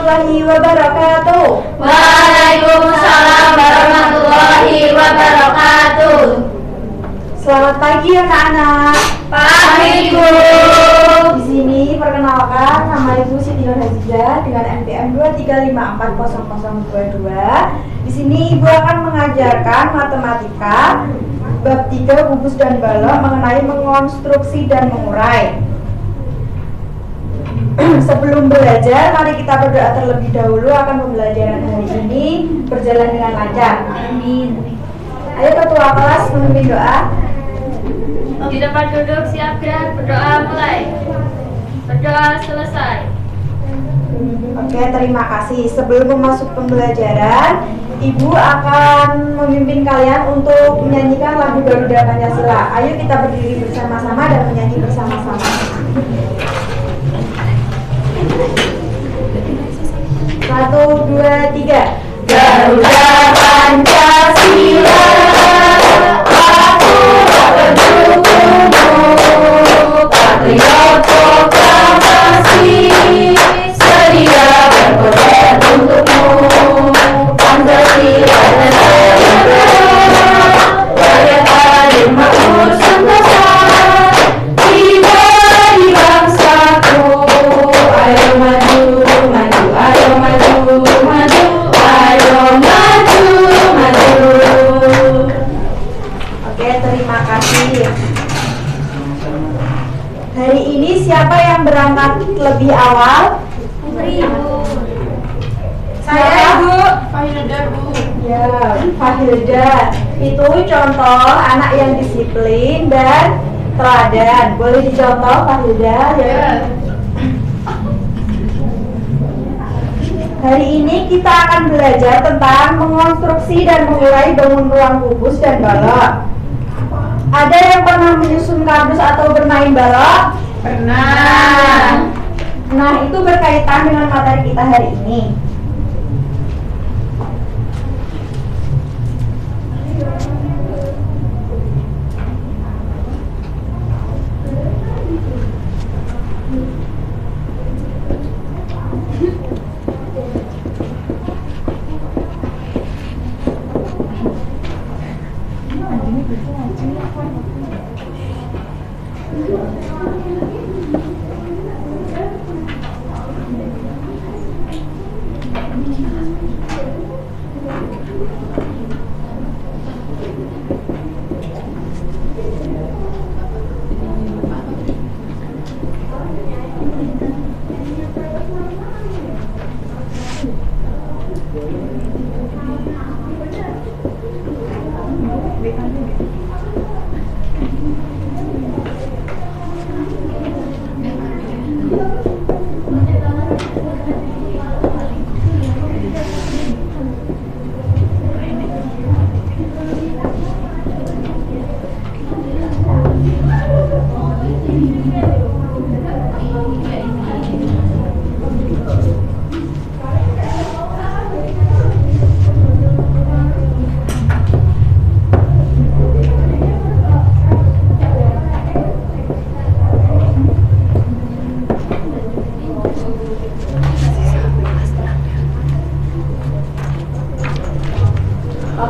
warahmatullahi wabarakatuh. Waalaikumsalam warahmatullahi wabarakatuh. Selamat pagi anak-anak. Pagi, Bu. Di sini perkenalkan, nama Ibu Siti Nur Hajijah dengan NPM 235400022. Di sini Ibu akan mengajarkan matematika bab 3 kubus dan balok mengenai mengonstruksi dan mengurai. Sebelum belajar, mari kita berdoa terlebih dahulu akan pembelajaran hari ini berjalan dengan lancar. Amin. Ayo ketua kelas memimpin doa. Di tempat duduk siap gerak, berdoa mulai. Berdoa selesai. Oke, terima kasih. Sebelum masuk pembelajaran, Ibu akan memimpin kalian untuk menyanyikan lagu Garuda Pancasila. Ayo kita berdiri bersama-sama dan menyanyi bersama-sama. 1, 2, 3. Garuda Pancasila, aku pendukungmu, patriot proklamasi, sedia berkorban untukmu. Pancasila negara, rakyat adil makmur sentosa, kita di bangsaku. Ayo maju, maju, ayo maju, maju, ayo maju, maju. Oke, terima kasih. Hari ini siapa yang berangkat lebih awal? Ibu. Saya, Bu. Fahilda, Bu. Ya, Fahilda. Itu contoh anak yang disiplin dan teladan. Boleh dicontoh, Fahilda? Ya. Hari ini kita akan belajar tentang mengonstruksi dan mengurai bangun ruang kubus dan balok. Ada yang pernah menyusun kardus atau bermain balok? Pernah. Nah, itu berkaitan dengan materi kita hari ini.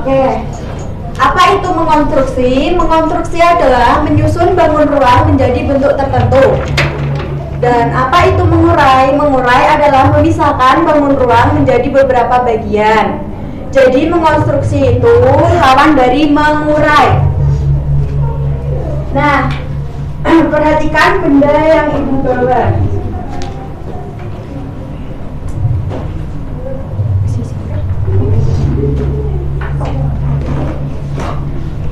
Oke, apa itu mengonstruksi? Mengonstruksi adalah menyusun bangun ruang menjadi bentuk tertentu. Dan apa itu mengurai? Mengurai adalah memisahkan bangun ruang menjadi beberapa bagian. Jadi mengonstruksi itu lawan dari mengurai. Nah, perhatikan benda yang Ibu bawa.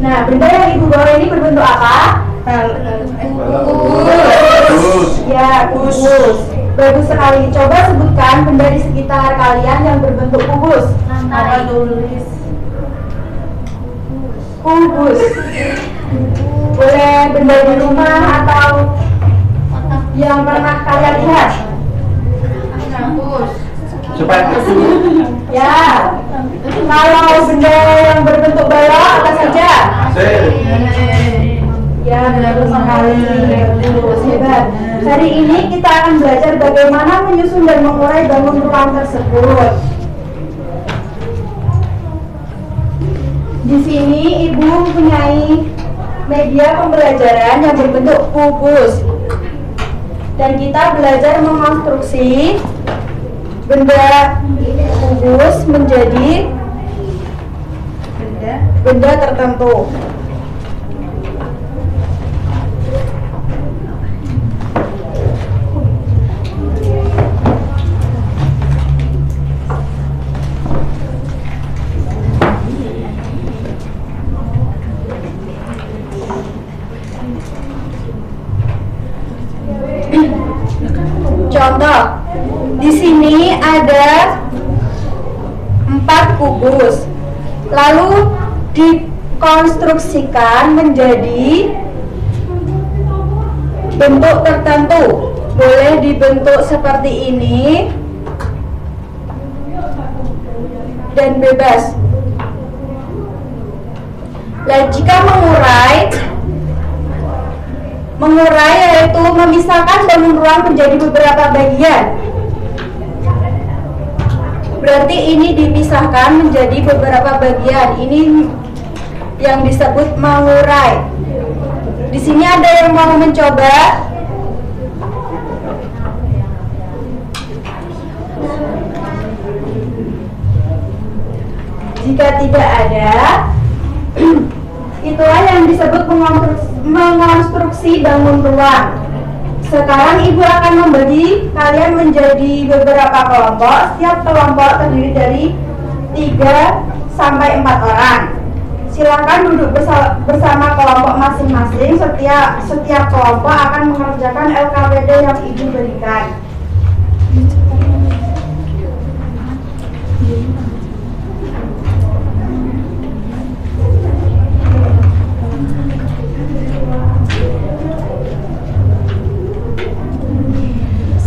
Nah, benda yang Ibu bawa ini berbentuk apa? Kubus. Ya, kubus. Bagus sekali. Coba sebutkan benda di sekitar kalian yang berbentuk kubus. Apa tulis? Kubus. Boleh benda di rumah atau yang pernah kalian lihat? Kubus. Sepatu. Ya. Kalau benda yang berbentuk balok apa saja? Sel. Ya, benar sekali. Hebat. Hari ini kita akan belajar bagaimana menyusun dan mengurai bangun ruang tersebut. Di sini Ibu mempunyai media pembelajaran yang berbentuk kubus. Dan kita belajar mengonstruksi benda kubus menjadi benda tertentu. Contoh, di sini ada 4 kubus, lalu dikonstruksikan menjadi bentuk tertentu. Boleh dibentuk seperti ini dan bebas. Nah, jika mengurai yaitu memisahkan bangun ruang menjadi beberapa bagian. Berarti ini dipisahkan menjadi beberapa bagian. Ini yang disebut mengurai. Di sini ada yang mau mencoba? Jika tidak ada, itulah yang disebut mengonstruksi bangun ruang. Sekarang Ibu akan membagi kalian menjadi beberapa kelompok. Setiap kelompok terdiri dari 3 sampai 4 orang. Silakan duduk bersama kelompok masing-masing. Setiap kelompok akan mengerjakan LKPD yang Ibu berikan.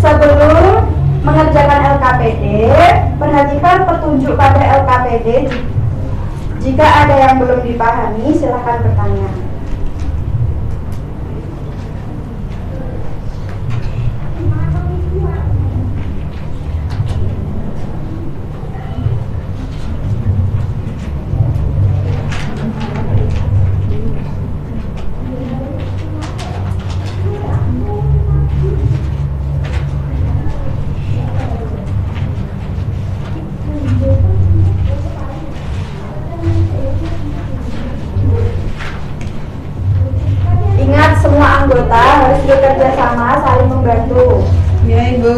Sebelum mengerjakan LKPD, perhatikan petunjuk pada LKPD. Jika ada yang belum dipahami, silakan bertanya. Semua anggota harus bekerja sama, saling membantu. Ya, Ibu.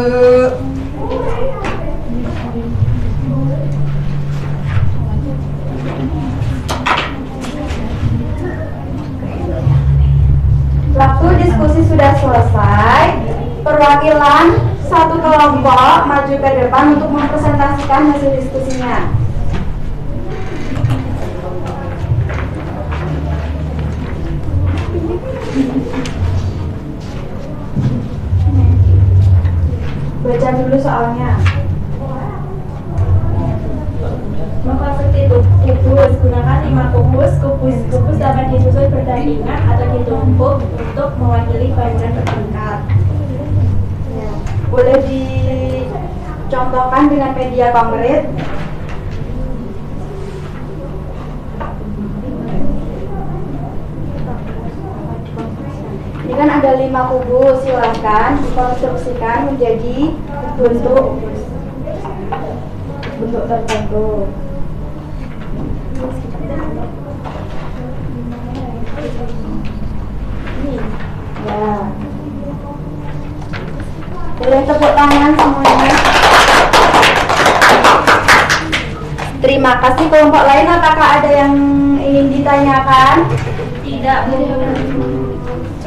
Waktu diskusi sudah selesai, perwakilan satu kelompok maju ke depan untuk mempresentasikan hasil diskusinya. Baca dulu soalnya. Mengkonstruksi kubus, gunakan 5 kubus. Kubus dapat disusun berdampingan atau ditumpuk untuk mewakili bangunan bertingkat. Ya. Boleh dicontohkan dengan media konkret. Ini kan ada 5 kubus, silahkan dikonstruksikan menjadi bentuk tertentu. Ya. Boleh tepuk tangan semuanya. Terima kasih. Kelompok lain apakah ada yang ingin ditanyakan? Tidak, Bu.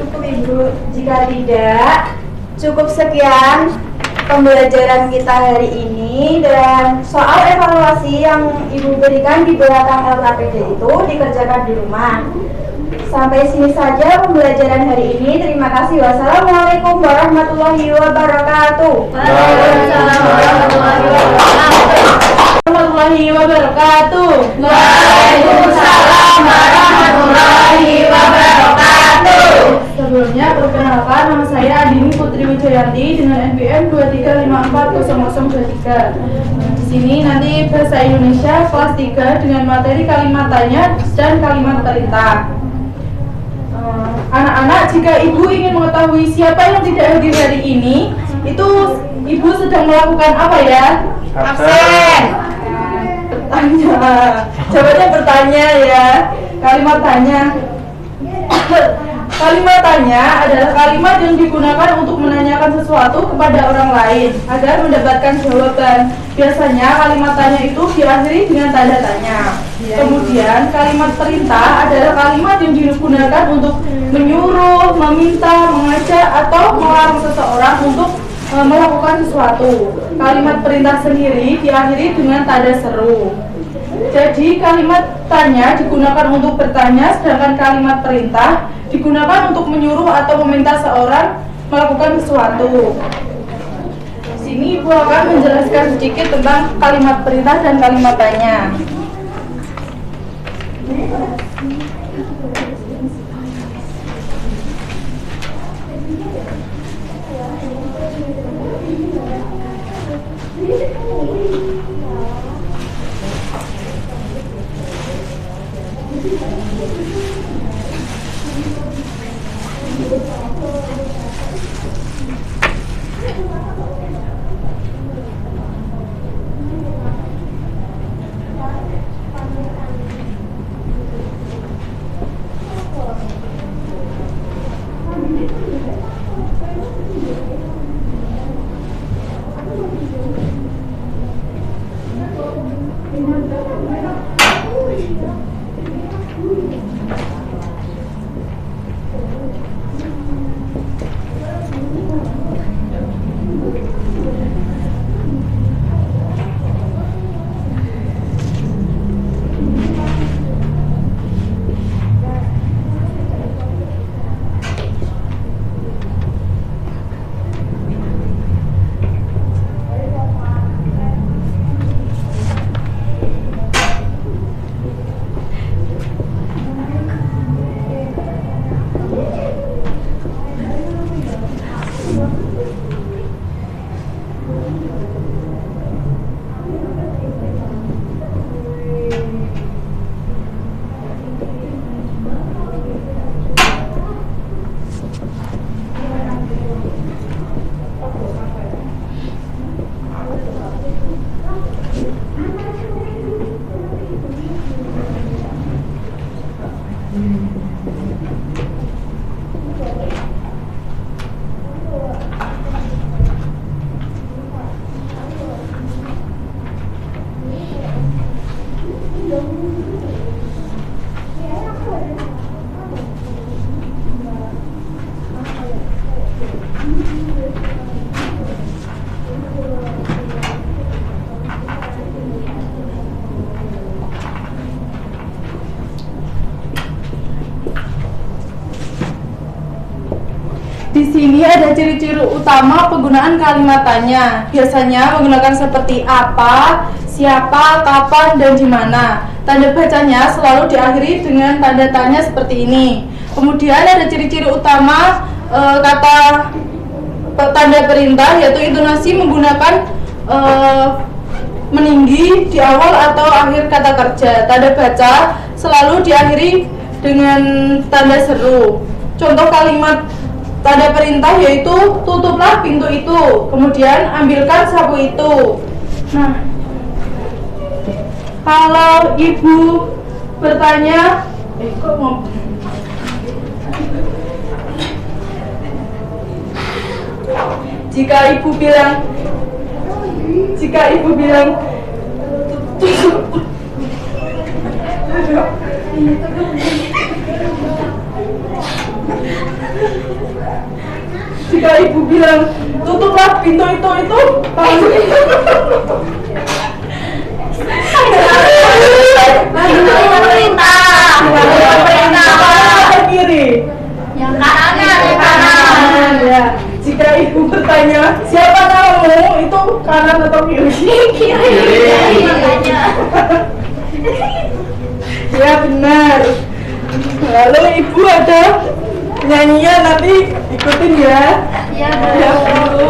Cukup Ibu. Jika tidak, cukup sekian pembelajaran kita hari ini. Dan soal evaluasi yang Ibu berikan di belakang LKPD itu dikerjakan di rumah. Sampai sini saja pembelajaran hari ini. Terima kasih. Wassalamualaikum warahmatullahi wabarakatuh. Waalaikumsalam warahmatullahi wabarakatuh. Waalaikumsalam warahmatullahi wabarakatuh. Sebelumnya perkenalkan, nama saya Adini Putri Di sini nanti bahasa Indonesia kelas 3 dengan materi kalimat tanya dan kalimat perintah. Anak-anak, jika ibu ingin mengetahui siapa yang tidak hadir hari ini, itu ibu sedang melakukan apa ya? Absen. Bertanya. Jawabannya bertanya ya. Kalimat tanya. Kalimat tanya adalah kalimat yang digunakan untuk menanyakan sesuatu kepada orang lain agar mendapatkan jawaban. Biasanya kalimat tanya itu diakhiri dengan tanda tanya. Kemudian kalimat perintah adalah kalimat yang digunakan untuk menyuruh, meminta, mengajak atau melarang seseorang untuk melakukan sesuatu. Kalimat perintah sendiri diakhiri dengan tanda seru. Jadi kalimat tanya digunakan untuk bertanya, sedangkan kalimat perintah digunakan untuk menyuruh atau meminta seorang melakukan sesuatu. Di sini Ibu akan menjelaskan sedikit tentang kalimat perintah dan kalimat tanya. Di sini ada ciri-ciri utama penggunaan kalimat tanya. Biasanya menggunakan seperti apa, siapa, kapan, dan di mana. Tanda bacanya selalu diakhiri dengan tanda tanya seperti ini. Kemudian ada ciri-ciri utama kata tanda perintah, yaitu intonasi menggunakan meninggi di awal atau akhir kata kerja. Tanda baca selalu diakhiri dengan tanda seru. Contoh kalimat tanda perintah yaitu tutuplah pintu itu, kemudian ambilkan sapu itu. Nah, kalau ibu bertanya, kok mau? Jika ibu bilang jika ibu bilang tutuplah pintu itu perintah kiri, Yang kanan ya. Jika ibu bertanya siapa kamu, itu kanan atau kiri? kiri. Ya benar. Lalu ibu ada nyanyian, nanti ikutin ya. Ya, Ya, Bu.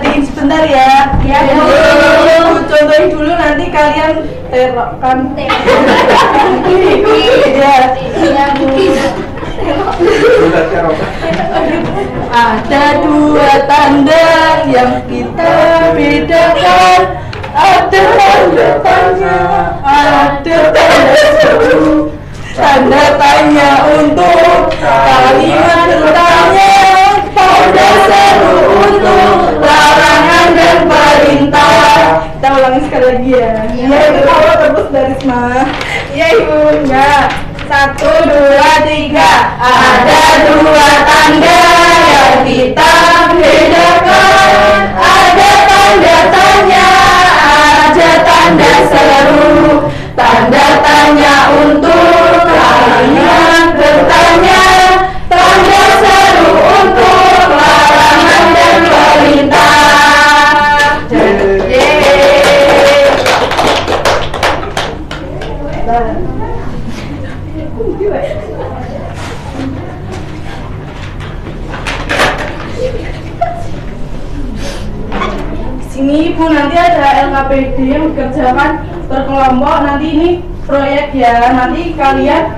perhatiin sebentar ya. Ya, Jadi, Bu. Ibu contohin dulu, nanti kalian terapkan. Ya. Iya, Bu. Ada dua tanda yang kita bedakan. Ada tanda tanya, ada tanda seru. Tanda tanya untuk kalimat bertanya, tanda seru untuk larangan dan perintah. Kita ulangi sekali lagi ya. Iya, itu kalau terus dari Risma. Iya Ibu, enggak. 1, 2, 3. Ada dua tanda yang kita bedakan. Ada tanda tanya, ada tanda seru. Tanda tanya untuk kalimat bertanya, tanda seru untuk larangan dan perintah. Sini Ibu, nanti ada LKPD yang dikerjakan berkelompok. Nanti ini proyek ya. Nanti kalian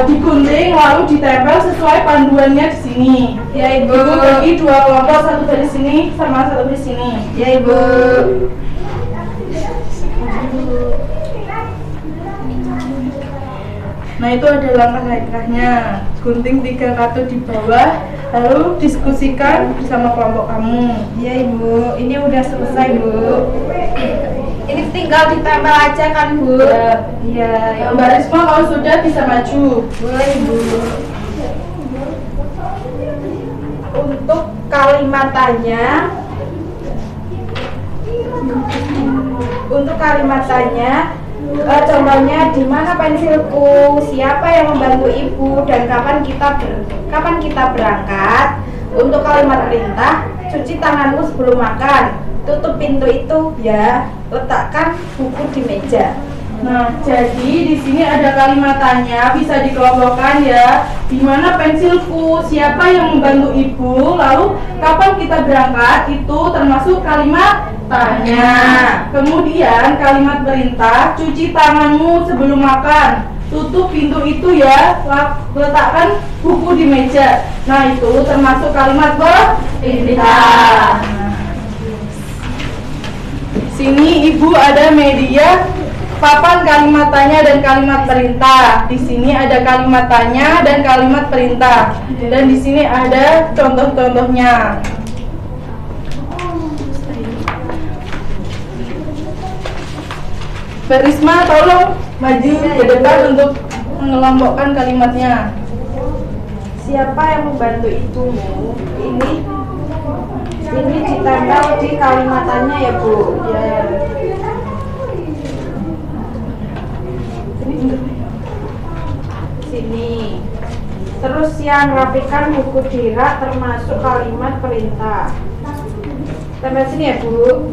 digunting lalu ditempel sesuai panduannya di sini. Ya Ibu. Ibu bagi dua kelompok, satu dari sini sama satu dari sini. Ya Ibu. Nah itu ada langkah-langkahnya. Gunting 3 kartu di bawah, lalu diskusikan bersama kelompok kamu. Iya Ibu, ini udah selesai Bu. Ini tinggal ditempel aja kan Bu? Iya. Mbak Risma kalau sudah bisa maju. Boleh Ibu. Untuk kalimat tanya, contohnya di mana pensilku, siapa yang membantu ibu, dan kapan kita berangkat. Untuk kalimat perintah, cuci tanganmu sebelum makan, tutup pintu itu ya, letakkan buku di meja. Nah, jadi di sini ada kalimat tanya, bisa dikelompokkan ya. Di mana pensilku, siapa yang membantu ibu, lalu kapan kita berangkat, itu termasuk kalimat tanya. Kemudian kalimat perintah, cuci tanganmu sebelum makan, tutup pintu itu ya, letakkan buku di meja. Nah, itu termasuk kalimat perintah. Sini Ibu ada media papan kalimat tanya dan kalimat perintah. Di sini ada kalimat tanya dan kalimat perintah. Dan di sini ada contoh-contohnya. Mbak Risma tolong maju ke depan untuk mengelompokkan kalimatnya. Siapa yang membantu ibumu? Ini ditempel di kalimat tanya ya Bu. Ya. Sini. Terus yang rapikan buku di rak termasuk kalimat perintah. Tempel sini ya Bu.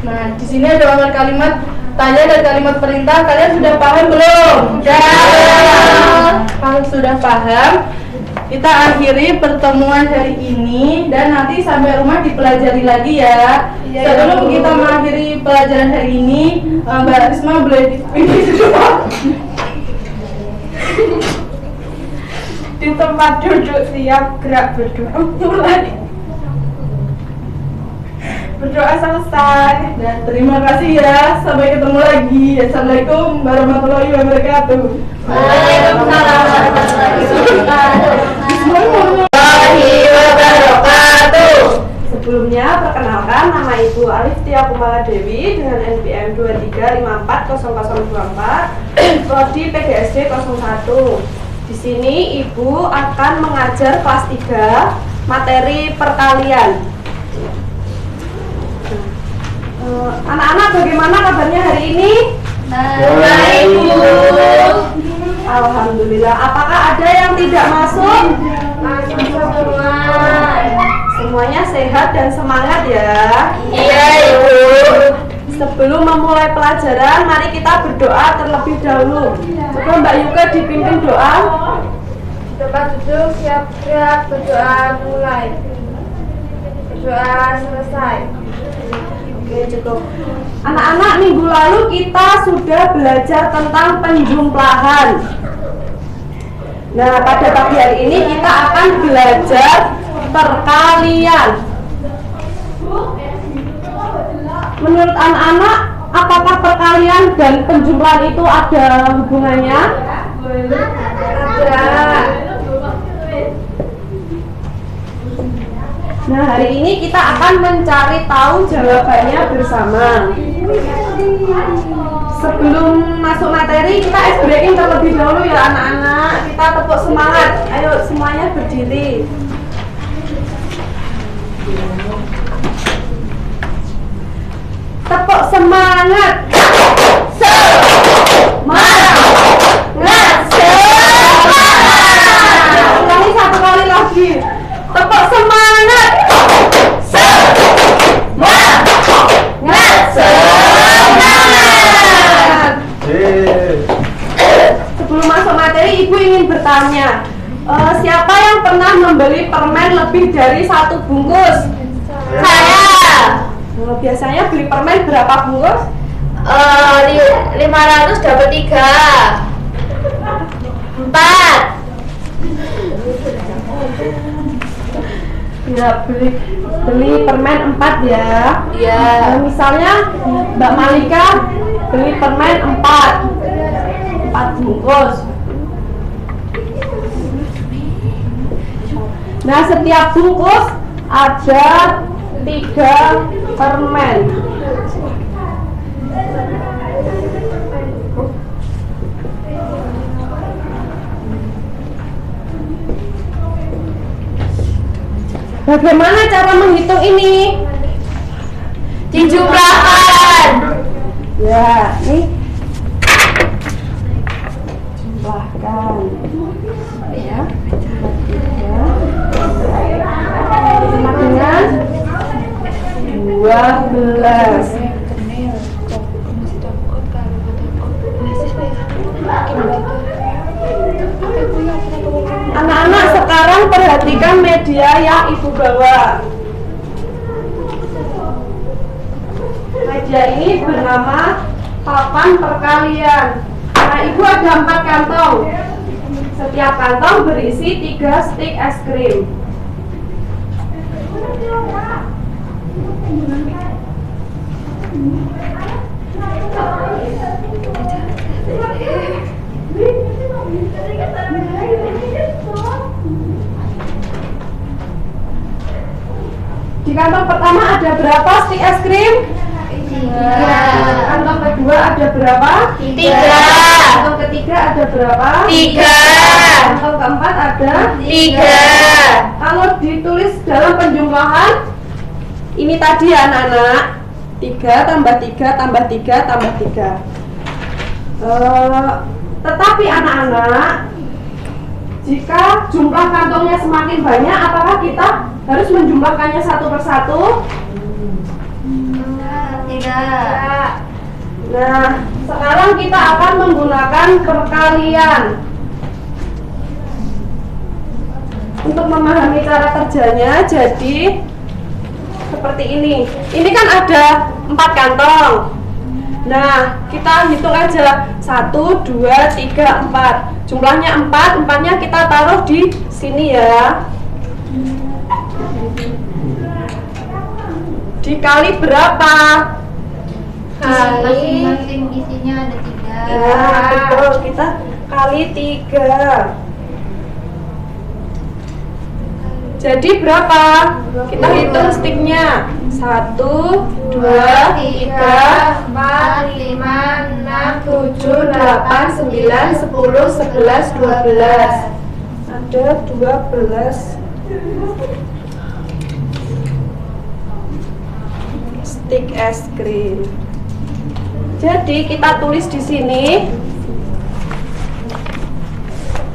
Nah, di sini ada gambar kalimat tanya dan kalimat perintah. Kalian sudah paham belum? Sudah. Kalau sudah paham, kita akhiri pertemuan hari ini dan nanti sampai rumah dipelajari lagi ya. Sebelum kita mengakhiri pelajaran hari ini, Mbak Risma boleh dipilih Di tempat duduk siap gerak berdoa mulai. Berdoa selesai. Dan terima kasih ya. Sampai ketemu lagi. Assalamualaikum warahmatullahi wabarakatuh. Waalaikumsalam warahmatullahi wabarakatuh. Sebelumnya, perkenalkan nama Ibu Alif Tia Kumala Dewi dengan NPM 23540024, prodi PGSD 01. Di sini Ibu akan mengajar kelas 3 materi perkalian. Anak-anak, bagaimana kabarnya hari ini? Baik, Bu. Alhamdulillah. Apakah ada yang tidak masuk? Masuk semua. Semuanya sehat dan semangat ya. Iya, Ibu. Sebelum memulai pelajaran, mari kita berdoa terlebih dahulu. Coba Mbak Yuka dipimpin doa. Tempat duduk siap gerak berdoa mulai. Sudah selesai. Oke, cukup. Anak-anak, minggu lalu kita sudah belajar tentang penjumlahan. Nah, pada pagi hari ini kita akan belajar perkalian. Menurut anak-anak, apakah perkalian dan penjumlahan itu ada hubungannya? Ada. Nah, hari ini kita akan mencari tahu jawabannya bersama. Sebelum masuk materi, kita ice breaking terlebih dahulu ya anak-anak. Kita tepuk semangat. Ayo semuanya berdiri. Tepuk semangat. Semangat. Ulangi satu kali lagi. Tepuk semangat. Sebelum masuk materi, Ibu ingin bertanya, siapa yang pernah membeli permen lebih dari 1 bungkus? Saya. Biasanya beli permen berapa bungkus? 500 dapat 3. 4. Ya, beli permen 4 ya. Iya. Misalnya Mbak Malika beli permen 4 bungkus. Nah, setiap bungkus ada 3 permen. Bagaimana cara menghitung ini? Dijumlahkan. Ya, nih jumlahkan. Ya, sama dengan 12. Anak-anak, sekarang perhatikan media yang Ibu bawa. Media ini bernama papan perkalian. Nah, Ibu ada 4 kantong. Setiap kantong berisi 3 stik es krim. Di kantong pertama ada berapa stik es krim? 3. Kantong kedua ada berapa? 3. Kantong ketiga ada berapa? 3. Kantong keempat ada? 3. Kalau ditulis dalam penjumlahan, ini tadi ya anak-anak, 3 tambah 3 tambah 3 tambah 3. Tetapi anak-anak, jika jumlah kantongnya semakin banyak, apakah kita harus menjumlahkannya satu persatu? Tidak. Nah, sekarang kita akan menggunakan perkalian. Untuk memahami cara kerjanya, jadi seperti ini. Ini kan ada 4 kantong. Nah, kita hitung aja 1, 2, 3, 4. Jumlahnya 4, 4-nya kita taruh di sini ya. Dikali berapa? Kali masing-masing isinya ada 3. Ya, betul. Kita kali 3. Jadi berapa? Kita hitung stiknya. 1, 2, 3, 4, 5, 6, 7, 8, 9, 10, 11, 12. ada 12 stik es krim. Jadi kita tulis di sini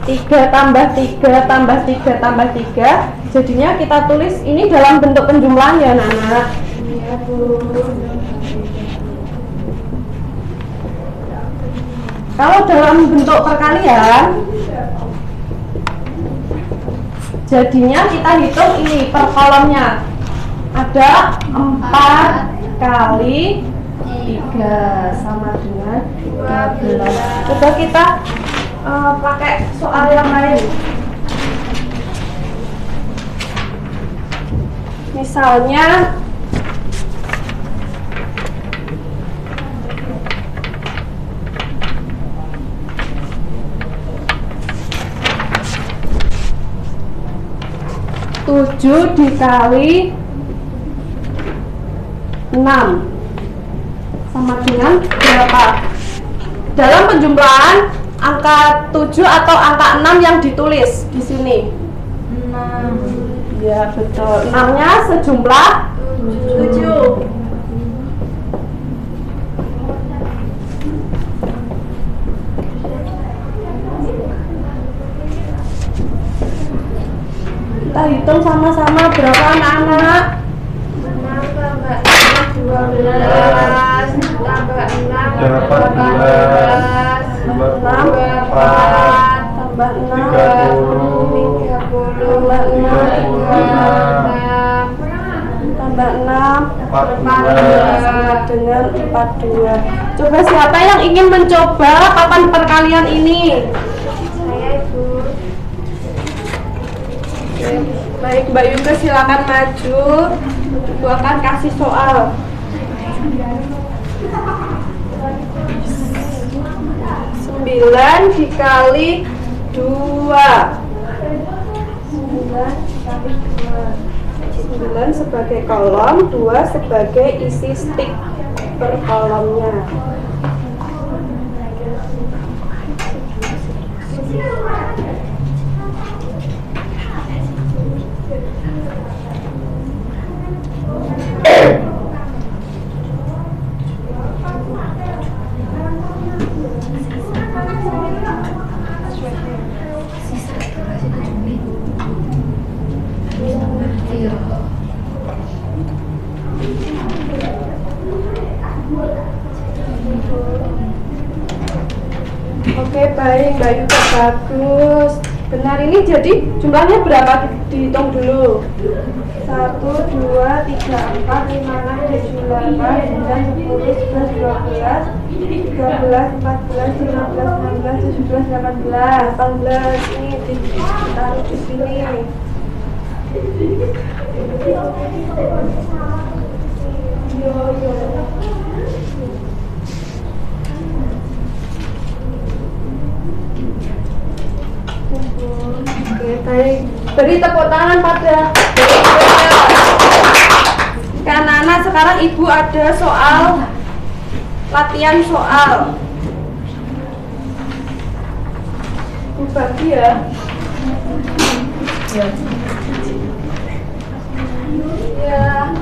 3 tambah 3 tambah 3 tambah 3. Jadinya kita tulis ini dalam bentuk penjumlahan ya anak-anak. Iya, Bu. Kalau dalam bentuk perkalian, jadinya kita hitung ini per kolomnya. Ada 4 kali 3 sama dengan 12. Coba kita pakai soal yang lain. Misalnya tujuh dikali 6 sama dengan berapa? Dalam penjumlahan angka 7 atau angka 6 yang ditulis di sini. 6. Ya, betul. 6-nya sejumlah 7. Kita hitung sama-sama berapa anak-anak? 12 tambah 6 tambah 6 sama dengan 42. Coba siapa yang ingin mencoba papan perkalian ini? Saya, Ibu. Oke, baik Mbak Yuka, silakan maju. Ibu akan kasih soal. 9 dikali 2. 9 sebagai kolom, 2 sebagai isi stik per kolomnya. Oke, baik Mbak Yuka, bagus. Benar, ini jadi jumlahnya berapa? Dihitung dulu. 1, 2, 3, 4, 5, 6, 7, 8, 9, 10, 11, 12, 13, 14, 15, 16, 17, 18. 18 ini ditaruh di sini. Oke, baik. Beri tepuk tangan pada anak-anak. Sekarang Ibu ada soal, latihan soal. Ibu bagi ya. Ya.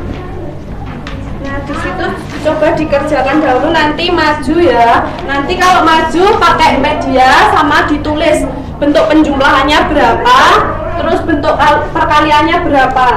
Nah, di situ coba dikerjakan dahulu, nanti maju ya. Nanti kalau maju pakai media sama ditulis bentuk penjumlahannya berapa, terus bentuk perkaliannya berapa.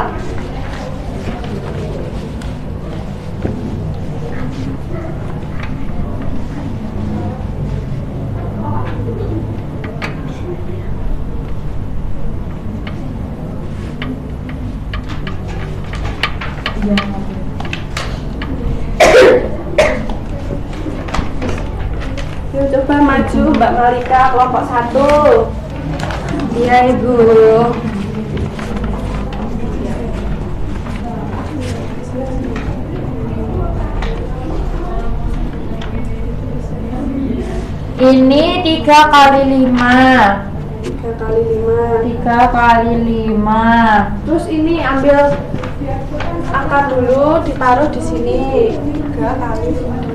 Yuk coba maju Mbak Malika, kelompok 1. Iya Ibu. Ini 3 kali 5. 3 kali 5. 3 kali 5. Terus ini ambil angka dulu, ditaruh di sini. 3 kali 5.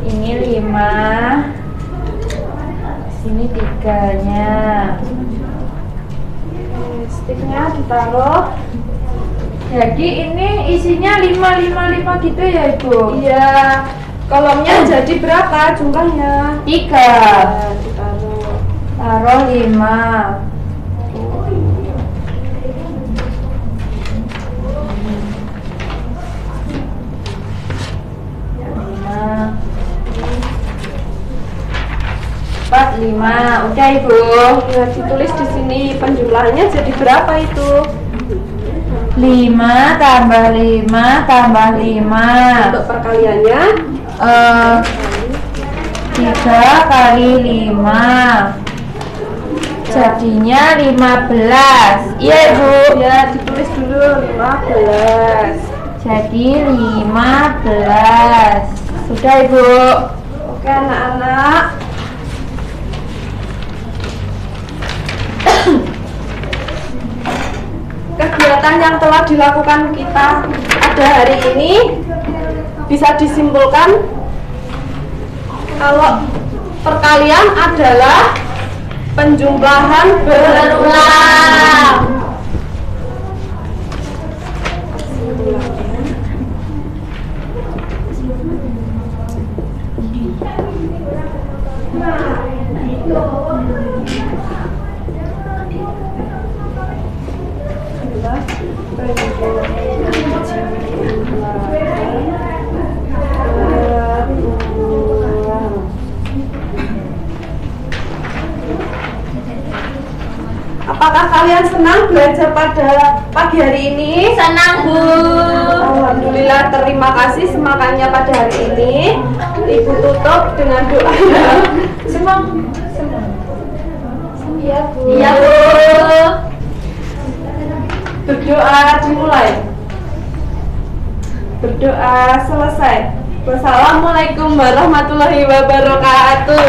Ini 5. Sini 3-nya. Stiknya ditaruh. Jadi ini isinya 5 gitu ya Ibu? Iya. Kolomnya jadi berapa jumlahnya? 3. Ya, ditaruh. Taruh 5. 4, 5. Udah Ibu. Ya, ditulis di sini penjumlahannya jadi berapa itu? 5 tambah 5 tambah 5. Untuk perkaliannya 3 kali 5 jadinya 15. Iya Ibu. ya ditulis dulu 15. Jadi 15. Sudah Ibu. Oke anak-anak. Kegiatan yang telah dilakukan kita pada hari ini bisa disimpulkan kalau perkalian adalah penjumlahan berulang. Apakah kalian senang belajar pada pagi hari ini? Senang Bu. Alhamdulillah, terima kasih semangatnya pada hari ini. Ibu tutup dengan doa. Senang. Iya Bu. Iya Bu. Berdoa dimulai. Berdoa selesai. Wassalamualaikum warahmatullahi wabarakatuh.